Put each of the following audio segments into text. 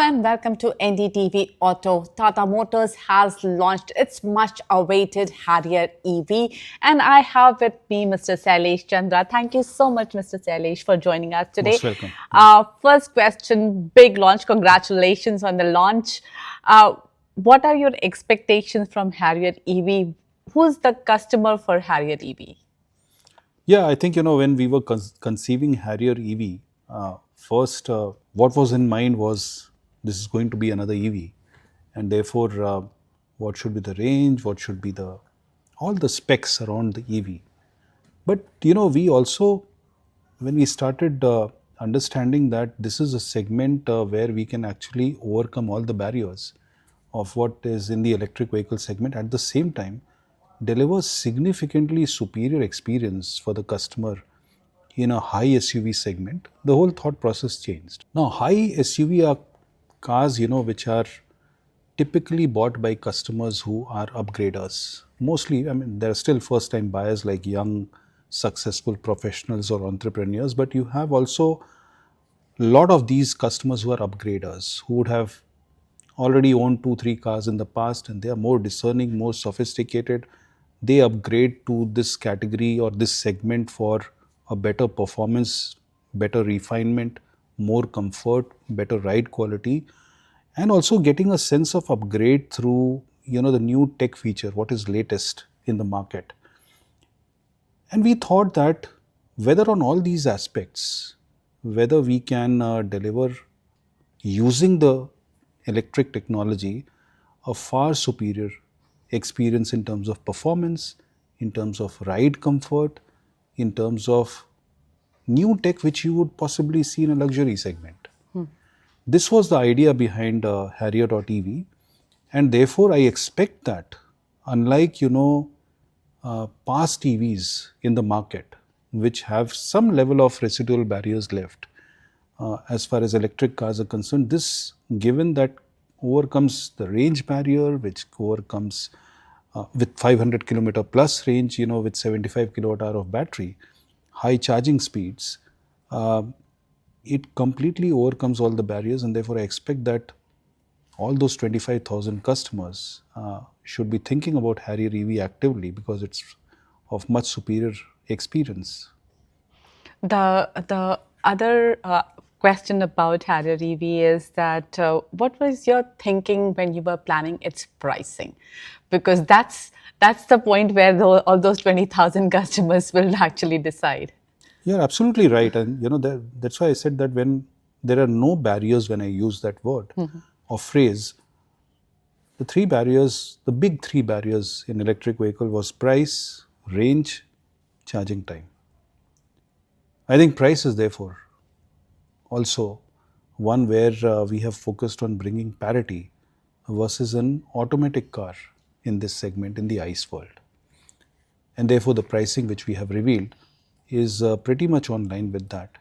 and welcome to NDTV Auto. Tata Motors has launched its much-awaited Harrier EV, and I have with me Mr. Shailesh Chandra. Thank you so much, Mr. Shailesh, for joining us today. Most welcome. First question, big launch. Congratulations on the launch. What are your expectations from Harrier EV? Who's the customer for Harrier EV? Yeah, I think, when we were conceiving Harrier EV, first, what was in mind was this is going to be another EV. And therefore, what should be the range, what should be all the specs around the EV. But, we also, when we started understanding that this is a segment where we can actually overcome all the barriers of what is in the electric vehicle segment, at the same time, deliver significantly superior experience for the customer in a high SUV segment, the whole thought process changed. Now, high SUV are cars, which are typically bought by customers who are upgraders. Mostly, I mean, there are still first time buyers like young, successful professionals or entrepreneurs, but you have also a lot of these customers who are upgraders, who would have already owned 2, 3 cars in the past, and they are more discerning, more sophisticated. They upgrade to this category or this segment for a better performance, better refinement, more comfort, better ride quality, and also getting a sense of upgrade through the new tech feature, what is latest in the market. And we thought that whether on all these aspects, whether we can deliver using the electric technology a far superior experience in terms of performance, in terms of ride comfort, in terms of new tech which you would possibly see in a luxury segment. This was the idea behind Harrier.ev, and therefore I expect that unlike past EVs in the market which have some level of residual barriers left, as far as electric cars are concerned, this, given that overcomes the range barrier, which overcomes with 500 kilometer plus range, with 75 kilowatt hour of battery, high charging speeds, it completely overcomes all the barriers, and therefore I expect that all those 25,000 customers should be thinking about Harrier EV actively because it's of much superior experience. The other question about Harrier EV is that what was your thinking when you were planning its pricing? Because that's the point where all those 20,000 customers will actually decide. You're absolutely right, and that's why I said that when there are no barriers, when I use that word or phrase, the big three barriers in electric vehicle was price, range, charging time. I think price is therefore also one where we have focused on bringing parity versus an automatic car in this segment in the ICE world. And therefore the pricing which we have revealed is pretty much in line with that.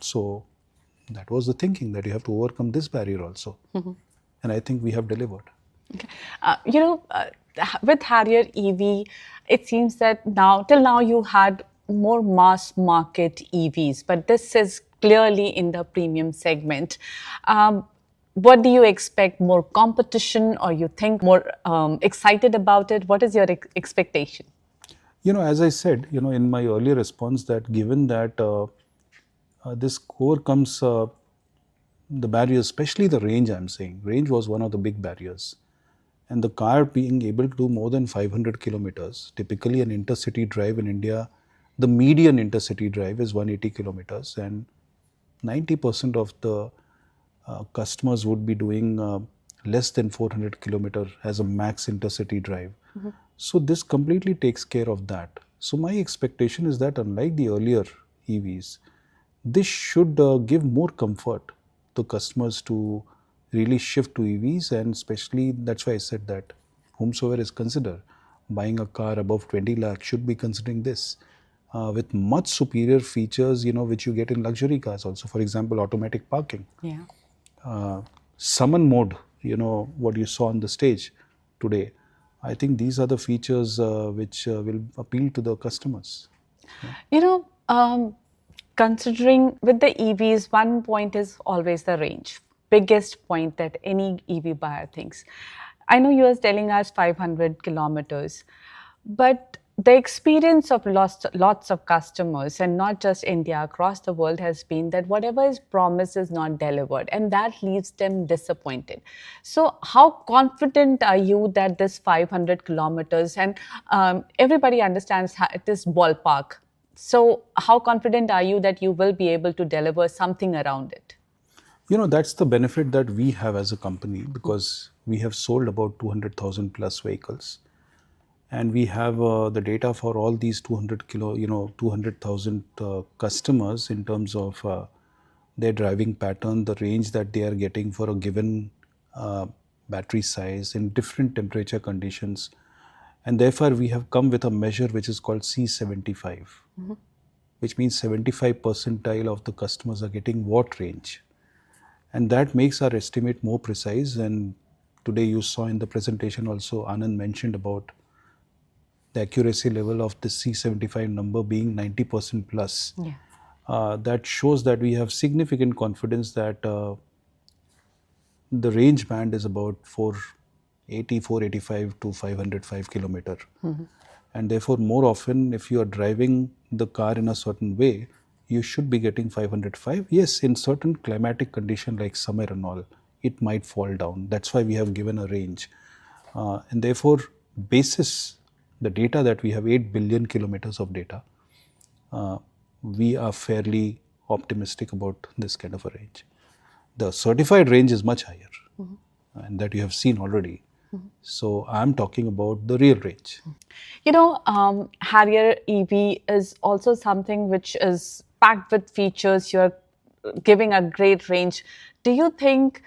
So that was the thinking, that you have to overcome this barrier also. And I think we have delivered. Okay. With Harrier EV, it seems that till now you had more mass market EVs, but this is clearly in the premium segment. What do you expect? More competition, or you think more excited about it? What is your expectation? As I said, in my earlier response, that given that this overcomes the barriers, especially the range, I'm saying. Range was one of the big barriers. And the car being able to do more than 500 kilometers, typically an intercity drive in India, the median intercity drive is 180 kilometers, and 90% of the customers would be doing less than 400 kilometers as a max intercity drive. So this completely takes care of that. So my expectation is that unlike the earlier EVs, this should give more comfort to customers to really shift to EVs, and especially that's why I said that whomsoever is consider buying a car above 20 lakh should be considering this with much superior features, which you get in luxury cars also. For example, automatic parking. Yeah. Summon mode, what you saw on the stage today. I think these are the features which will appeal to the customers. Considering with the EVs, one point is always the range. biggest point that any EV buyer thinks. I know you are telling us 500 kilometers, but the experience of lots of customers, and not just India, across the world, has been that whatever is promised is not delivered, and that leaves them disappointed. So, how confident are you that this 500 kilometers, and everybody understands it is ballpark. So, how confident are you that you will be able to deliver something around it? That's the benefit that we have as a company, because we have sold about 200,000 plus vehicles, and we have the data for all these 200,000 customers in terms of their driving pattern, the range that they are getting for a given uh, battery size in different temperature conditions. And therefore, we have come with a measure which is called C75, which means 75 percentile of the customers are getting what range. And that makes our estimate more precise. And today you saw in the presentation also, Anand mentioned about the accuracy level of the C75 number being 90% plus. Yeah. That shows that we have significant confidence that the range band is about 480, 485 to 505 kilometer. And therefore, more often, if you are driving the car in a certain way, you should be getting 505. Yes, in certain climatic condition like summer and all, it might fall down. That's why we have given a range. And therefore, basis the data that we have, 8 billion kilometers of data, we are fairly optimistic about this kind of a range. The certified range is much higher, and that you have seen already. So I'm talking about the real range. Harrier EV is also something which is packed with features. You're giving a great range. Do you think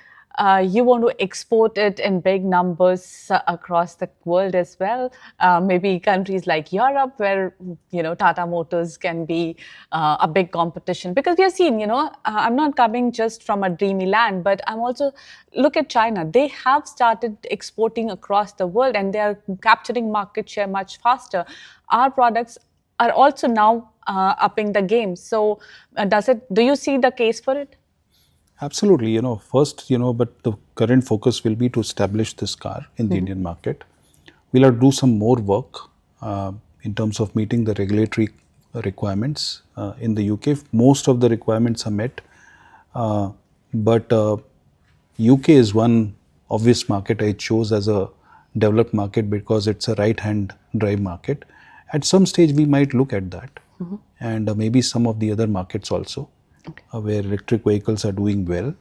you want to export it in big numbers across the world as well? Maybe countries like Europe, where Tata Motors can be a big competition. Because we have seen, I'm not coming just from a dreamy land, but I'm also look at China. They have started exporting across the world, and they are capturing market share much faster. Our products are also now upping the game. So, do you see the case for it? Absolutely, first, but the current focus will be to establish this car in the Indian market. We'll have to do some more work in terms of meeting the regulatory requirements in the UK. Most of the requirements are met, but UK is one obvious market I chose as a developed market because it's a right-hand drive market. At some stage, we might look at that, and maybe some of the other markets also. Okay. Where electric vehicles are doing well.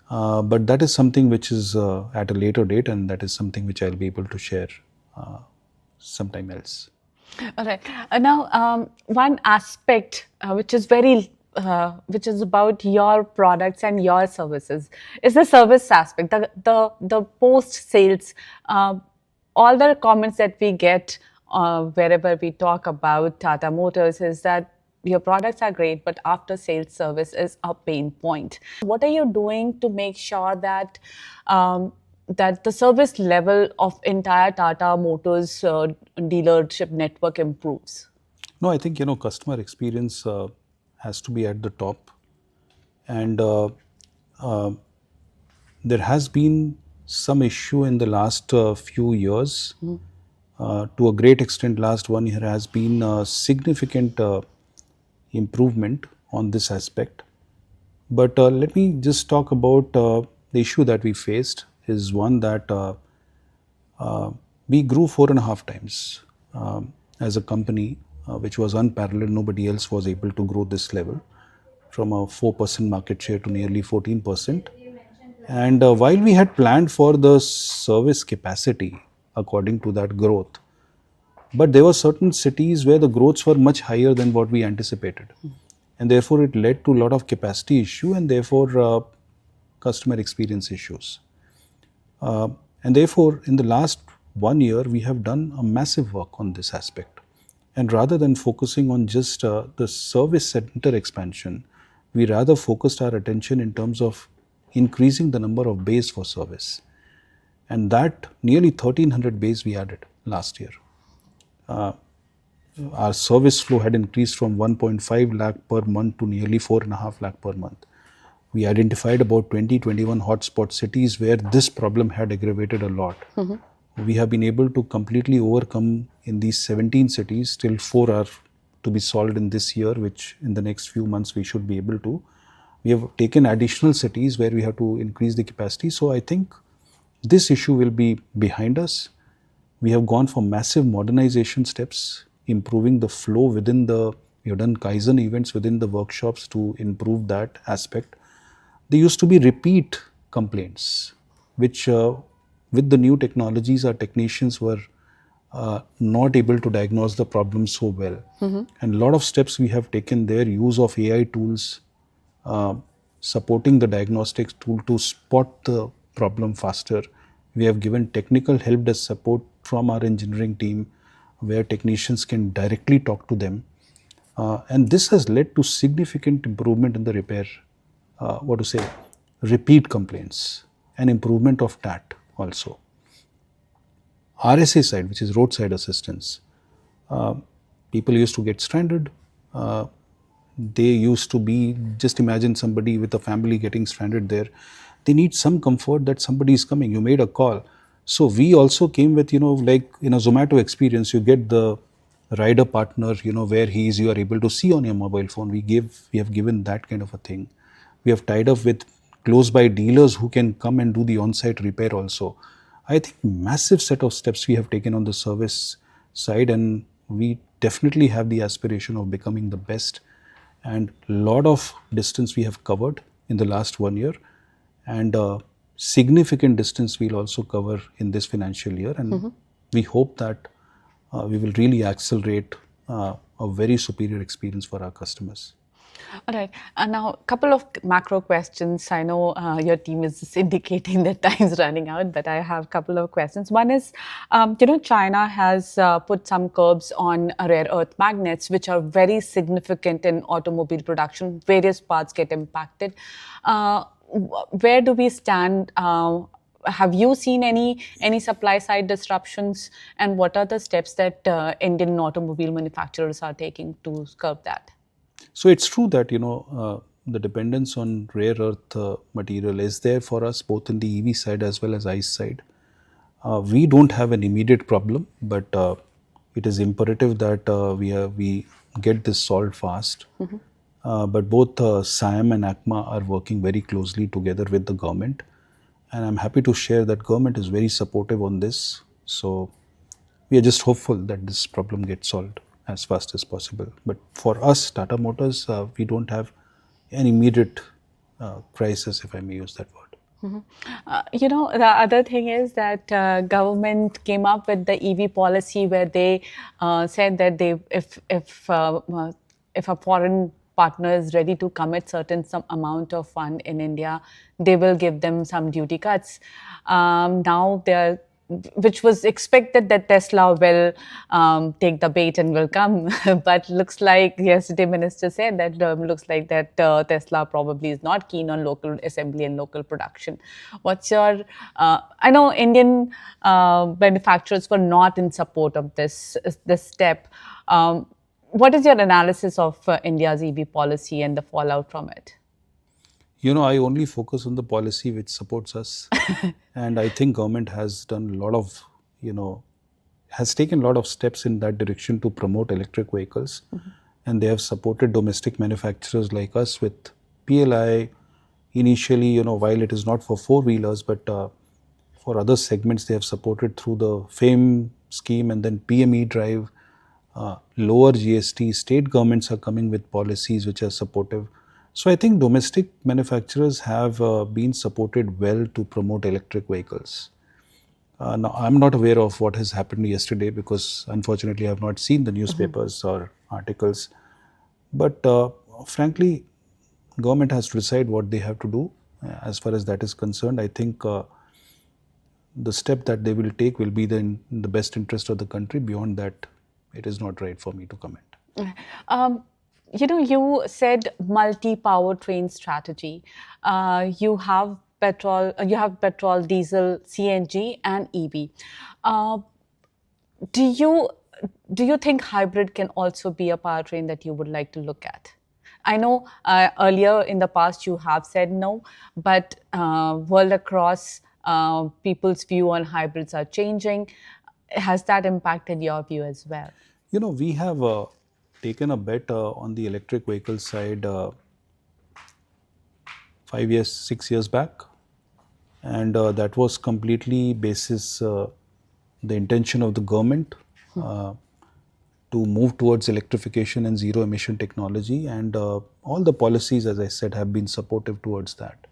But that is something which is at a later date, and that is something which I'll be able to share sometime else. All right. Now, one aspect which is which is about your products and your services is the service aspect, the post sales. All the comments that we get wherever we talk about Tata Motors is that your products are great, but after sales service is a pain point. What are you doing to make sure that that the service level of entire Tata Motors dealership network improves? No, I think customer experience has to be at the top, and there has been some issue in the last few years. To a great extent, last 1 year has been a significant improvement on this aspect. But let me just talk about the issue that we faced is one that we grew 4.5 times as a company, which was unparalleled. Nobody else was able to grow this level from a 4% market share to nearly 14%. And while we had planned for the service capacity according to that growth, but there were certain cities where the growths were much higher than what we anticipated. And therefore, it led to a lot of capacity issue and therefore customer experience issues. And therefore, in the last 1 year, we have done a massive work on this aspect. And rather than focusing on just the service center expansion, we rather focused our attention in terms of increasing the number of bays for service. And that nearly 1,300 bays we added last year. Our service flow had increased from 1.5 lakh per month to nearly 4.5 lakh per month. We identified about 20, 21 hotspot cities where this problem had aggravated a lot. We have been able to completely overcome in these 17 cities. Still 4 are to be solved in this year, which in the next few months we should be able to. We have taken additional cities where we have to increase the capacity. So I think this issue will be behind us. We have gone for massive modernization steps, improving the flow within the, we have done Kaizen events within the workshops to improve that aspect. There used to be repeat complaints, which with the new technologies, our technicians were not able to diagnose the problem so well. And a lot of steps we have taken there, use of AI tools, uh, supporting the diagnostics tool to spot the problem faster. We have given technical help desk support from our engineering team where technicians can directly talk to them. And this has led to significant improvement in the repair, what to say, repeat complaints and improvement of TAT also. RSA side, which is roadside assistance, uh, people used to get stranded. They used to be, just imagine somebody with a family getting stranded there. They need some comfort that somebody is coming. You made a call. So we also came with, like in a Zomato experience, you get the rider partner, where he is, you are able to see on your mobile phone. We have given that kind of a thing. We have tied up with close by dealers who can come and do the on-site repair also. I think massive set of steps we have taken on the service side, and we definitely have the aspiration of becoming the best. And lot of distance we have covered in the last 1 year, and significant distance we'll also cover in this financial year. And we hope that we will really accelerate a very superior experience for our customers. All right. Now, a couple of macro questions. I know your team is just indicating that time's running out, but I have a couple of questions. One is, China has put some curbs on rare earth magnets, which are very significant in automobile production. Various parts get impacted. Where do we stand? Have you seen any supply side disruptions, and what are the steps that Indian automobile manufacturers are taking to curb that? So it's true that the dependence on rare earth material is there for us both in the EV side as well as ICE side. We don't have an immediate problem, but it is imperative that we get this solved fast. But both SIAM and ACMA are working very closely together with the government, and I'm happy to share that government is very supportive on this. So we are just hopeful that this problem gets solved as fast as possible. But for us, Tata Motors, we don't have an immediate crisis, if I may use that word. The other thing is that government came up with the EV policy where they said that if a foreign partner is ready to commit some amount of fund in India, they will give them some duty cuts. Now they're which was expected that Tesla will take the bait and will come, but looks like yesterday minister said that looks like that Tesla probably is not keen on local assembly and local production. What's your? I know Indian manufacturers were not in support of this step. What is your analysis of India's EV policy and the fallout from it? I only focus on the policy which supports us. And I think government has done a lot of, has taken a lot of steps in that direction to promote electric vehicles. And they have supported domestic manufacturers like us with PLI. Initially, while it is not for four-wheelers, but for other segments, they have supported through the FAME scheme and then PME drive, lower GST. State governments are coming with policies which are supportive. So I think domestic manufacturers have been supported well to promote electric vehicles. Now, I'm not aware of what has happened yesterday because unfortunately I have not seen the newspapers or articles. But frankly, government has to decide what they have to do. As far as that is concerned, I think the step that they will take will be in the best interest of the country. Beyond that, it is not right for me to comment. You said multi-powertrain strategy. You have petrol, diesel, CNG, and EV. Do you think hybrid can also be a powertrain that you would like to look at? I know earlier in the past you have said no, but world across, people's view on hybrids are changing. Has that impacted your view as well? We have taken a bet on the electric vehicle side 5 years, 6 years back, and that was completely basis the intention of the government to move towards electrification and zero emission technology, and all the policies, as I said, have been supportive towards that.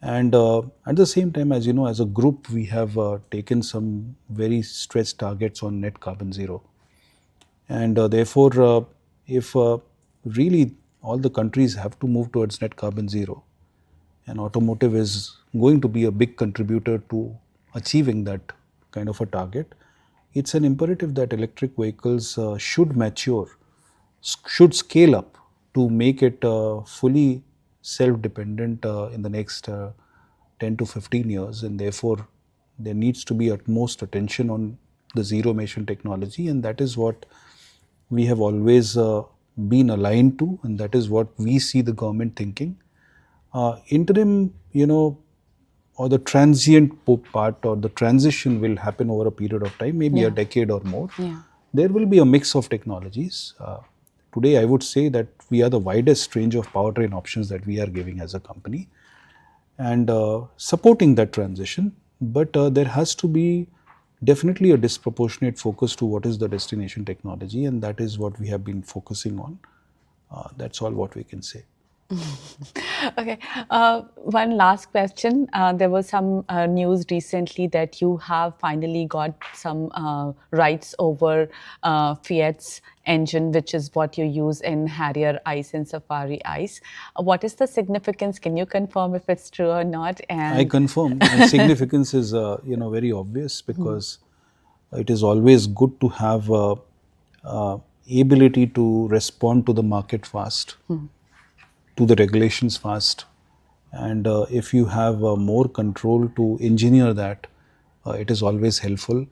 And at the same time, as you know, as a group, we have taken some very stretched targets on net carbon zero. And therefore, if really all the countries have to move towards net carbon zero, and automotive is going to be a big contributor to achieving that kind of a target, it's an imperative that electric vehicles should mature, should scale up to make it fully self-dependent in the next 10 to 15 years, and therefore there needs to be utmost attention on the zero emission technology, and that is what we have always been aligned to, and that is what we see the government thinking. Interim, or the transient part or the transition will happen over a period of time, maybe a decade or more. Yeah. There will be a mix of technologies. Today, I would say that we are the widest range of powertrain options that we are giving as a company, and supporting that transition. But there has to be definitely a disproportionate focus to what is the destination technology, and that is what we have been focusing on. That's all what we can say. Okay. One last question. There was some news recently that you have finally got some rights over Fiat's engine, which is what you use in Harrier ICE and Safari ICE. What is the significance? Can you confirm if it's true or not? I confirm. And significance is, very obvious, because it is always good to have ability to respond to the market fast, to the regulations fast, and if you have more control to engineer that, it is always helpful.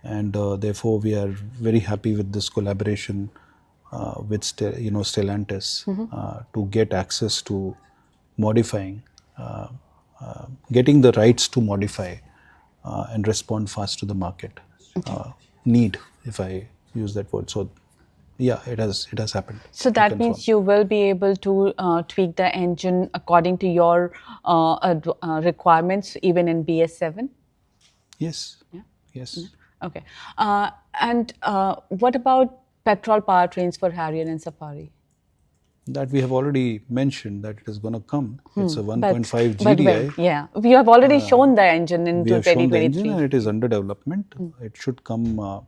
And therefore, we are very happy with this collaboration with Stellantis to get access to modifying, getting the rights to modify and respond fast to the market need, if I use that word. So yeah, it has happened. So that means you will be able to tweak the engine according to your requirements, even in BS7? Yes. Yeah. Yes. Okay. And what about petrol powertrains for Harrier and Safari? That we have already mentioned that it is going to come. It's a 1.5 But GDI. yeah, we have already shown the engine in We have shown the 2023. engine, and it is under development. It should come.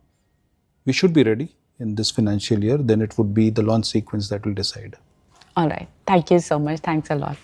We should be ready in this financial year. Then it would be the launch sequence that will decide. All right. Thank you so much. Thanks a lot.